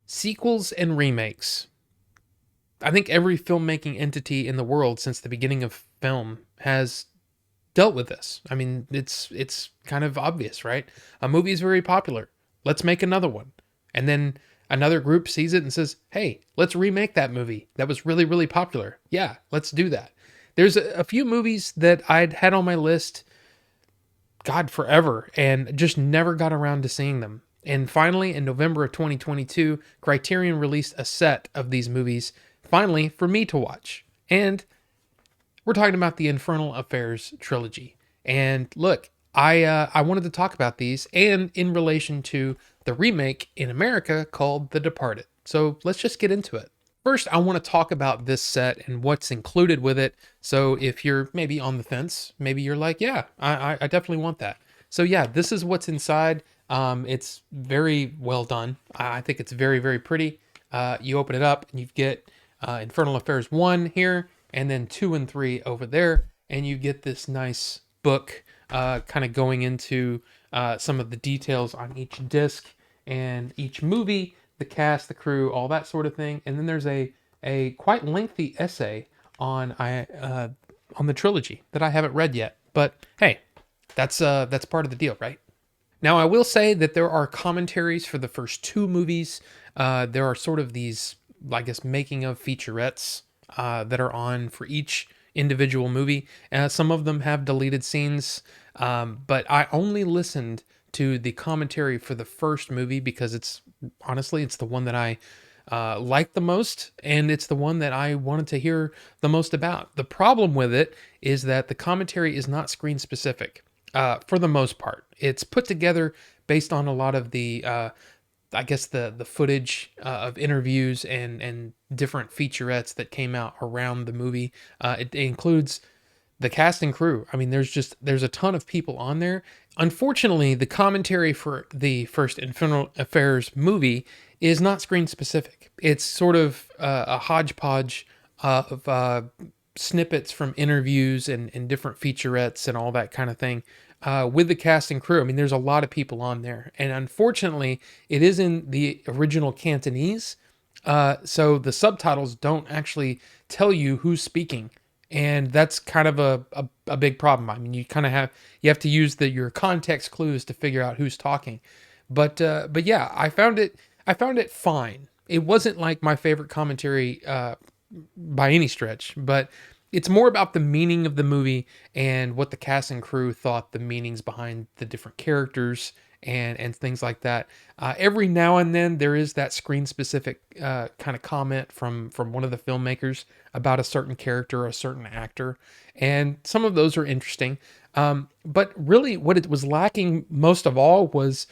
Sequels and remakes. I think every filmmaking entity in the world since the beginning of film has dealt with this. I mean, it's kind of obvious, right? A movie is very popular. Let's make another one. And then another group sees it and says, "Hey, let's remake that movie. That was really really popular. Yeah, let's do that." There's a few movies that I'd had on my list, God, forever, and just never got around to seeing them. And finally, in November of 2022, Criterion released a set of these movies, finally, for me to watch. And we're talking about the Infernal Affairs Trilogy. And look, I wanted to talk about these and in relation to the remake in America called The Departed. So let's just get into it. First, I want to talk about this set and what's included with it. So if you're maybe on the fence, maybe you're like, yeah, I definitely want that. So yeah, this is what's inside. It's very well done. I think it's very, very pretty. You open it up and you get Infernal Affairs 1 here, and then 2 and 3 over there, and you get this nice book kind of going into some of the details on each disc and each movie, the cast, the crew, all that sort of thing. And then there's a quite lengthy essay on the trilogy that I haven't read yet. But hey, that's part of the deal, right? Now, I will say that there are commentaries for the first two movies. There are sort of these, I guess, making of featurettes that are on for each individual movie. Some of them have deleted scenes, but I only listened to the commentary for the first movie because it's honestly, it's the one that I like the most, and it's the one that I wanted to hear the most about. The problem with it is that the commentary is not screen specific for the most part. It's put together based on a lot of the I guess the footage of interviews and different featurettes that came out around the movie. It includes the cast and crew. I mean, there's a ton of people on there. Unfortunately, the commentary for the first Infernal Affairs movie is not screen specific. It's sort of a hodgepodge of snippets from interviews and different featurettes and all that kind of thing with the cast and crew. I mean, there's a lot of people on there, and unfortunately, it is in the original Cantonese, so the subtitles don't actually tell you who's speaking, and that's kind of a big problem. I mean, you have to use your context clues to figure out who's talking, but yeah, I found it fine. It wasn't like my favorite commentary by any stretch, but it's more about the meaning of the movie and what the cast and crew thought the meanings behind the different characters and things like that. Every now and then there is that screen specific kind of comment from one of the filmmakers about a certain character or a certain actor, and some of those are interesting. But really, what it was lacking most of all was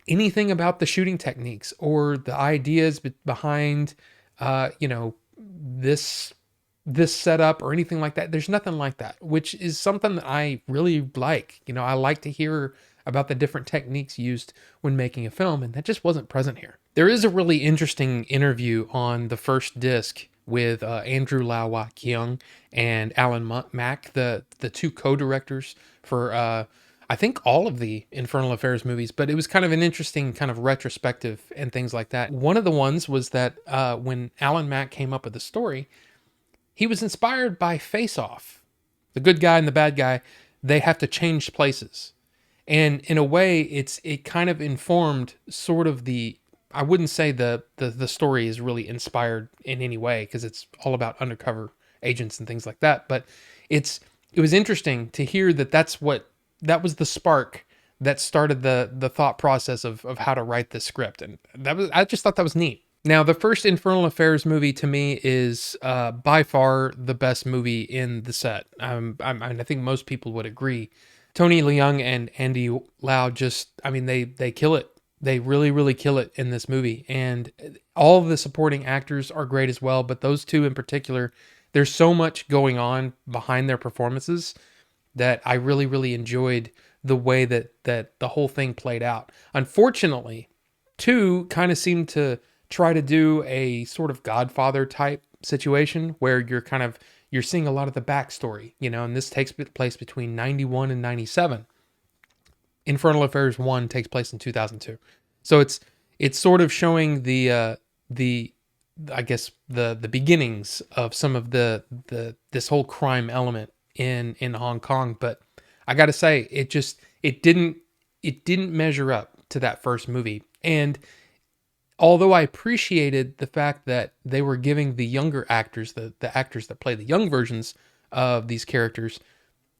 anything about the shooting techniques or the ideas behind, this setup or anything like that. There's nothing like that, which is something that I really like. I like to hear about the different techniques used when making a film, and that just wasn't present here. There is a really interesting interview on the first disc with Andrew Lau Wai-keung and Alan Mack, the two co-directors for I think all of the Infernal Affairs movies, but it was kind of an interesting kind of retrospective and things like that. One of the ones was that when Alan Mack came up with the story, he was inspired by Face Off. The good guy and the bad guy, they have to change places. And in a way, it kind of informed sort of I wouldn't say the story is really inspired in any way because it's all about undercover agents and things like that. But it was interesting to hear that was the spark that started the thought process of how to write this script. And I just thought that was neat. Now, the first Infernal Affairs movie to me is by far the best movie in the set. I think most people would agree. Tony Leung and Andy Lau they kill it. They really, really kill it in this movie. And all of the supporting actors are great as well, but those two in particular, there's so much going on behind their performances that I really, really enjoyed the way that the whole thing played out. Unfortunately, two kind of seemed to try to do a sort of Godfather type situation where you're seeing a lot of the backstory, and this takes place between 91 and 97. Infernal Affairs 1 takes place in 2002. So it's sort of showing the I guess the beginnings of some of the this whole crime element in Hong Kong. But I got to say, it didn't measure up to that first movie. And although I appreciated the fact that they were giving the younger actors, the actors that play the young versions of these characters,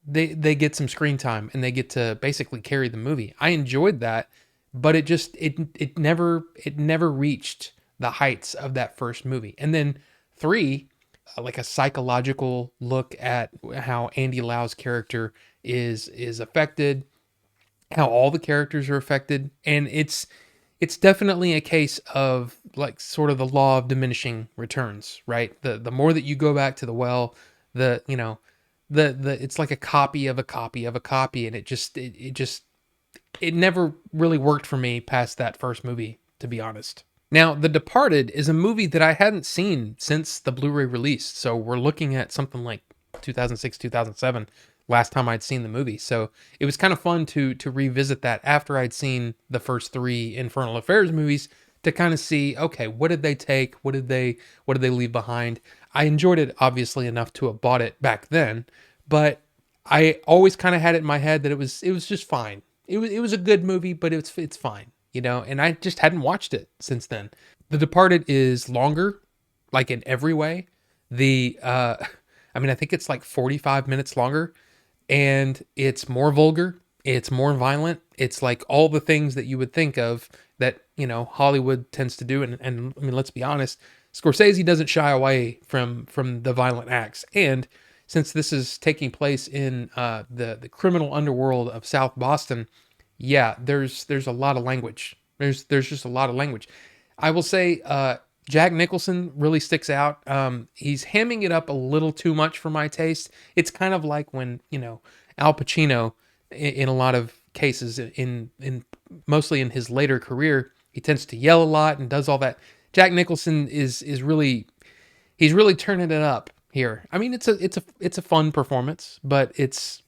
they get some screen time and they get to basically carry the movie. I enjoyed that, but it never reached the heights of that first movie. And then three, like a psychological look at how Andy Lau's character is affected, how all the characters are affected, and it's definitely a case of like sort of the law of diminishing returns, right? The more that you go back to the well, the you know the it's like a copy of a copy of a copy, and it never really worked for me past that first movie, to be honest. Now, The Departed is a movie that I hadn't seen since the Blu-ray release, so we're looking at something like 2006, 2007, last time I'd seen the movie. So it was kind of fun to revisit that after I'd seen the first three Infernal Affairs movies to kind of see, okay, what did they take? What did they leave behind? I enjoyed it obviously enough to have bought it back then, but I always kind of had it in my head that it was just fine. It was a good movie, but it's fine, and I just hadn't watched it since then. The Departed is longer, like in every way. I mean, I think it's like 45 minutes longer, and it's more vulgar, it's more violent, it's like all the things that you would think of that Hollywood tends to do. And I mean, let's be honest, Scorsese doesn't shy away from the violent acts. And since this is taking place in the criminal underworld of South Boston, yeah, there's a lot of language. There's just a lot of language. I will say Jack Nicholson really sticks out. He's hamming it up a little too much for my taste. It's kind of like when Al Pacino, in a lot of cases, in mostly in his later career, he tends to yell a lot and does all that. Jack Nicholson is really, he's really turning it up here. I mean, it's a fun performance, but it's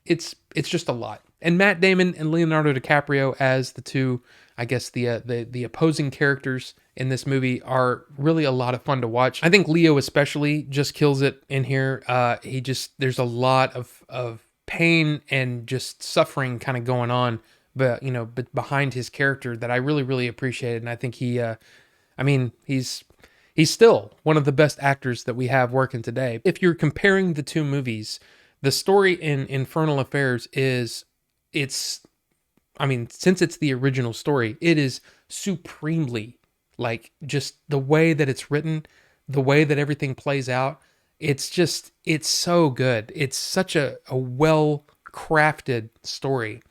just a lot. And Matt Damon and Leonardo DiCaprio as the two, I guess the opposing characters in this movie, are really a lot of fun to watch. I think Leo especially just kills it in here. There's a lot of pain and just suffering kind of going on, but behind his character that I really really appreciated. And I think I mean, he's still one of the best actors that we have working today. If you're comparing the two movies, the story in Infernal Affairs it's I mean, since it's the original story, it is supremely, like, just the way that it's written, the way that everything plays out. It's so good. It's such a well crafted story.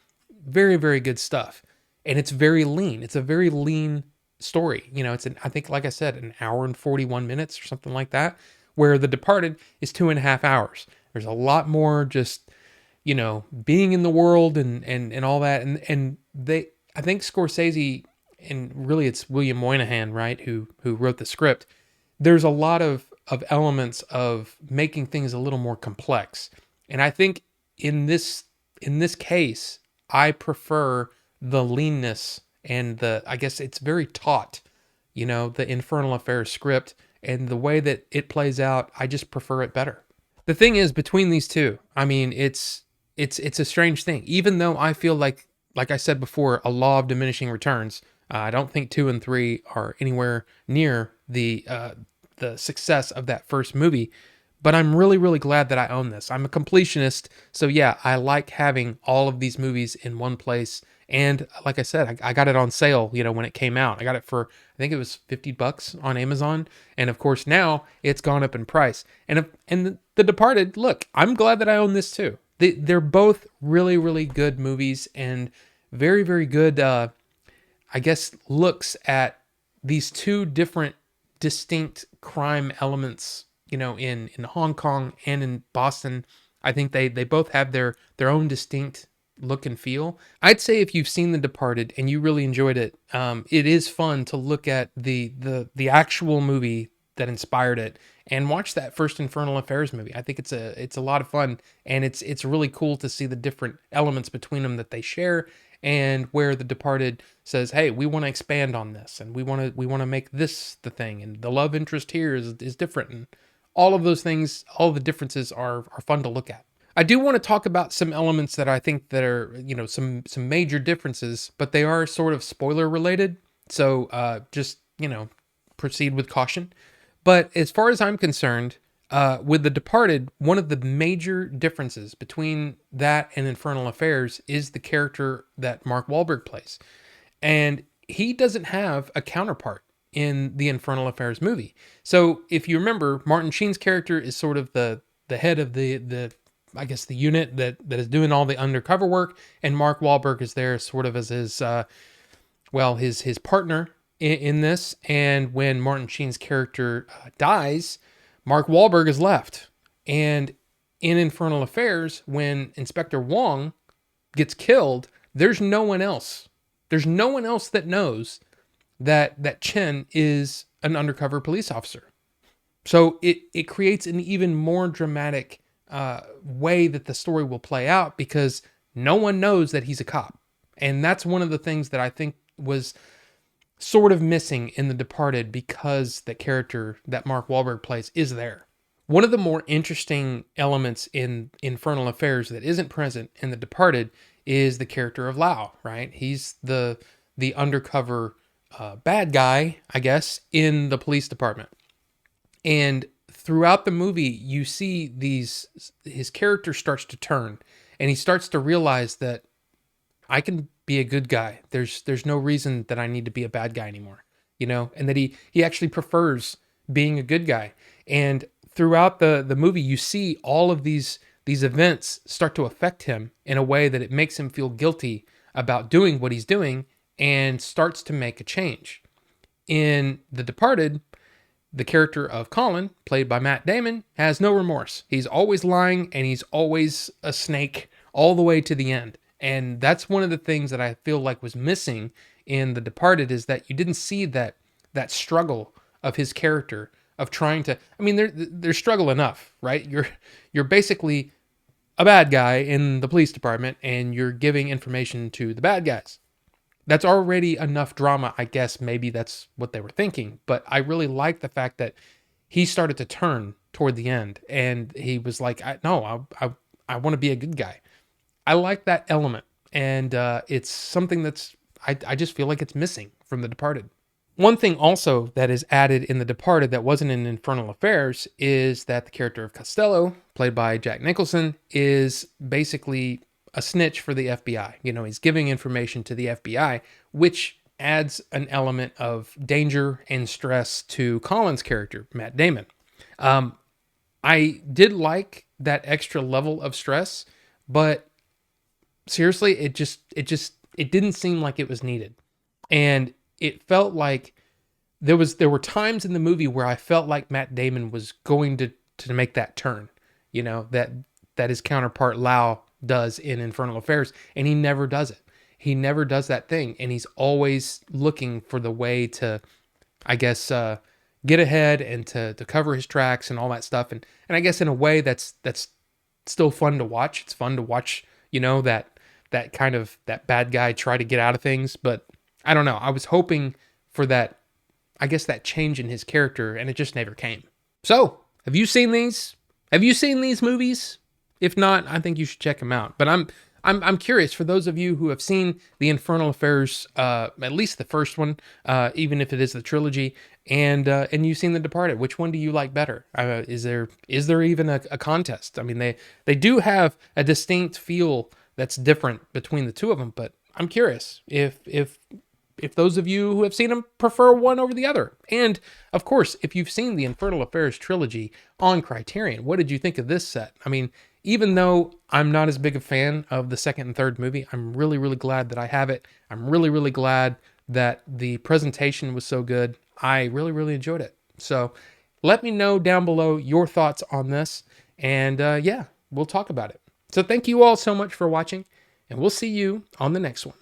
Very, very good stuff. And it's very lean. It's a very lean story. I think, like I said, an hour and 41 minutes or something like that, where The Departed is 2.5 hours. There's a lot more just being in the world and all that. And I think Scorsese, and really it's William Moynihan, right, who wrote the script. There's a lot of elements of making things a little more complex. And I think in this case, I prefer the leanness and I guess it's very taut, the Infernal Affairs script, and the way that it plays out, I just prefer it better. The thing is, between these two, I mean, it's a strange thing. Even though I feel like I said before, a law of diminishing returns. I don't think 2 and 3 are anywhere near the success of that first movie. But I'm really, really glad that I own this. I'm a completionist, so yeah, I like having all of these movies in one place. And like I said, I got it on sale, when it came out. I got it for, I think it was $50 on Amazon. And of course, now it's gone up in price. And The Departed, look, I'm glad that I own this too. They're both really, really good movies and very, very good, I guess, looks at these two different distinct crime elements, in Hong Kong and in Boston. I think they both have their own distinct look and feel. I'd say if you've seen The Departed and you really enjoyed it, it is fun to look at the actual movie that inspired it and watch that first Infernal Affairs movie. I think it's a lot of fun, and it's really cool to see the different elements between them that they share, and where The Departed says, "Hey, we want to expand on this, and we want to make this the thing, and the love interest here is different." And all of those things, all the differences are fun to look at. I do want to talk about some elements that I think that are, some major differences, but they are sort of spoiler related. So just, proceed with caution. But as far as I'm concerned, with The Departed, one of the major differences between that and Infernal Affairs is the character that Mark Wahlberg plays. And he doesn't have a counterpart in the Infernal Affairs movie. So if you remember, Martin Sheen's character is sort of the head of the I guess the unit that is doing all the undercover work, and Mark Wahlberg is there sort of as his his partner in this. And when Martin Sheen's character dies, Mark Wahlberg is left. And in Infernal Affairs, when Inspector Wong gets killed, there's no one else. There's no one else that knows that Chen is an undercover police officer. So it creates an even more dramatic way that the story will play out, because no one knows that he's a cop. And that's one of the things that I think was sort of missing in The Departed, because the character that Mark Wahlberg plays is there. One of the more interesting elements in Infernal Affairs that isn't present in The Departed is the character of Lau, right? He's the undercover bad guy, I guess, in the police department. And throughout the movie, you see his character starts to turn, and he starts to realize that I can be a good guy. There's no reason that I need to be a bad guy anymore, and that he actually prefers being a good guy. And throughout the movie, you see all of these events start to affect him in a way that it makes him feel guilty about doing what he's doing, and starts to make a change. In The Departed, the character of Colin, played by Matt Damon, has no remorse. He's always lying, and he's always a snake all the way to the end. And that's one of the things that I feel like was missing in The Departed, is that you didn't see that struggle of his character of trying to. I mean, there's struggle enough, right? You're basically a bad guy in the police department, and you're giving information to the bad guys. That's already enough drama, I guess. Maybe that's what they were thinking. But I really like the fact that he started to turn toward the end, and he was like, I want to be a good guy. I like that element, and it's something that's I just feel like it's missing from The Departed. One thing also that is added in The Departed that wasn't in Infernal Affairs is that the character of Costello, played by Jack Nicholson, is basically a snitch for the FBI. He's giving information to the FBI, which adds an element of danger and stress to Colin's character, Matt Damon. I did like that extra level of stress, but seriously, it didn't seem like it was needed. And it felt like there were times in the movie where I felt like Matt Damon was going to make that turn, that his counterpart Lau does in Infernal Affairs, and he never does it. He never does that thing, and he's always looking for the way to, I guess, get ahead and to cover his tracks and all that stuff. And I guess in a way that's still fun to watch. It's fun to watch, that kind of that bad guy try to get out of things. But I don't know. I was hoping for that, I guess, that change in his character, and it just never came. So, have you seen these? Have you seen these movies? If not, I think you should check them out. But I'm curious, for those of you who have seen the Infernal Affairs, at least the first one, even if it is the trilogy, and you've seen The Departed, which one do you like better? Is there even a contest? I mean, they do have a distinct feel that's different between the two of them, but I'm curious if those of you who have seen them prefer one over the other. And, of course, if you've seen the Infernal Affairs trilogy on Criterion, what did you think of this set? I mean, even though I'm not as big a fan of the second and third movie, I'm really, really glad that I have it. I'm really, really glad that the presentation was so good. I really, really enjoyed it. So let me know down below your thoughts on this. And we'll talk about it. So thank you all so much for watching, and we'll see you on the next one.